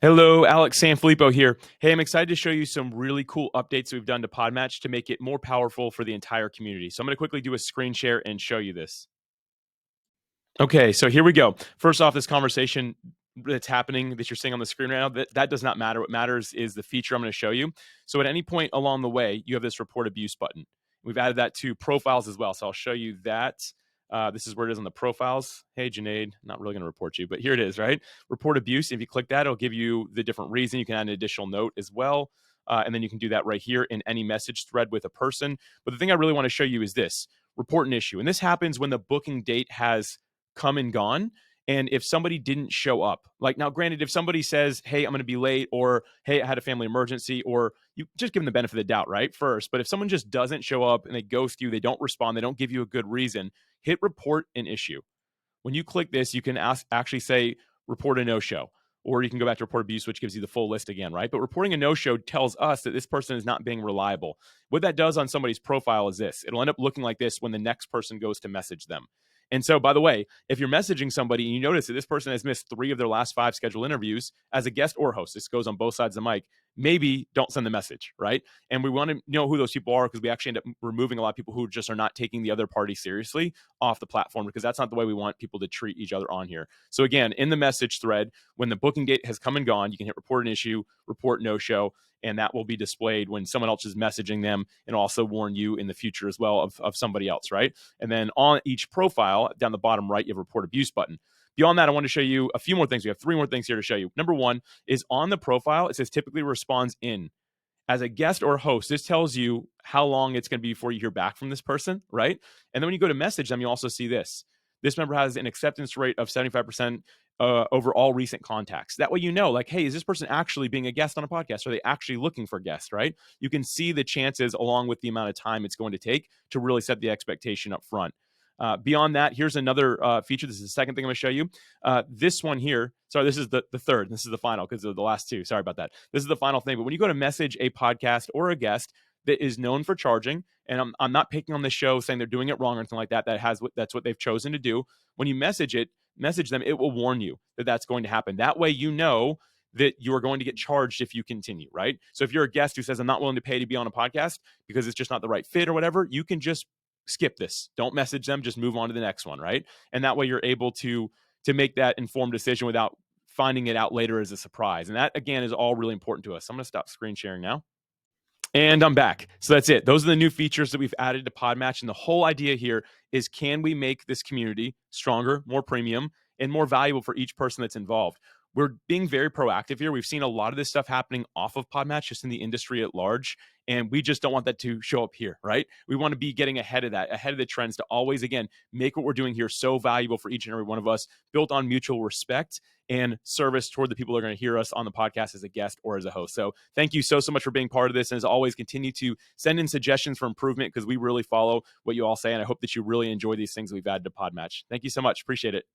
Hello, Alex Sanfilippo here. Hey, I'm excited to show you some really cool updates we've done to PodMatch to make it more powerful for the entire community. So I'm going to quickly do a screen share and show you this. Okay, so here we go. First off, this conversation that's happening that you're seeing on the screen right now, that does not matter. What matters is the feature I'm going to show you. So at any point along the way, you have this report abuse button. We've added that to profiles as well. So I'll show you that. This is where it is on the profiles. Hey, Junaid, not really going to report you, but here it is, right? Report abuse. If you click that, it'll give you the different reason. You can add an additional note as well. And then you can do that right here in any message thread with a person. But the thing I really want to show you is this report an issue. And this happens when the booking date has come and gone. And if somebody didn't show up, like now, granted, if somebody says, hey, I'm going to be late, or hey, I had a family emergency, or you just give them the benefit of the doubt, right? First. But if someone just doesn't show up and they ghost you, they don't respond, they don't give you a good reason, hit report an issue. When you click this, you can actually say report a no-show, or you can go back to report abuse, which gives you the full list again, right? But reporting a no-show tells us that this person is not being reliable. What that does on somebody's profile is this. It'll end up looking like this when the next person goes to message them. And so, by the way, if you're messaging somebody and you notice that this person has missed 3 of their last 5 scheduled interviews as a guest or host, this goes on both sides of the mic, maybe don't send the message, right? And we want to know who those people are because we actually end up removing a lot of people who just are not taking the other party seriously off the platform, because that's not the way we want people to treat each other on here. So again, in the message thread, when the booking date has come and gone, you can hit report an issue, report no show, and that will be displayed when someone else is messaging them, and also warn you in the future as well of somebody else, right? And then on each profile, down the bottom right, you have a report abuse button. Beyond that, I want to show you a few more things. We have 3 more things here to show you. Number 1 is on the profile, it says typically responds in. As a guest or host, this tells you how long it's going to be before you hear back from this person, right? And then when you go to message them, you also see this. This member has an acceptance rate of 75% over all recent contacts. That way you know, like, hey, is this person actually being a guest on a podcast? Are they actually looking for guests, right? You can see the chances along with the amount of time it's going to take to really set the expectation up front. Beyond that, here's another feature. This is the second thing I'm going to show you. This one here, sorry, this is the third. This is the final because of the last 2. Sorry about that. This is the final thing. But when you go to message a podcast or a guest that is known for charging, and I'm not picking on the show saying they're doing it wrong or anything like that. That's what they've chosen to do. When you message them, it will warn you that that's going to happen. That way you know that you are going to get charged if you continue, right? So if you're a guest who says, I'm not willing to pay to be on a podcast because it's just not the right fit or whatever, you can just skip this. Don't message them. Just move on to the next one, right? And that way you're able to make that informed decision without finding it out later as a surprise. And that, again, is all really important to us. So I'm going to stop screen sharing now. And I'm back. So that's it. Those are the new features that we've added to PodMatch. And the whole idea here is, can we make this community stronger, more premium, and more valuable for each person that's involved? We're being very proactive here. We've seen a lot of this stuff happening off of PodMatch, just in the industry at large. And we just don't want that to show up here, right? We want to be getting ahead of that, ahead of the trends, to always, again, make what we're doing here so valuable for each and every one of us, built on mutual respect and service toward the people that are going to hear us on the podcast as a guest or as a host. So thank you so much for being part of this. And as always, continue to send in suggestions for improvement, because we really follow what you all say. And I hope that you really enjoy these things we've added to PodMatch. Thank you so much. Appreciate it.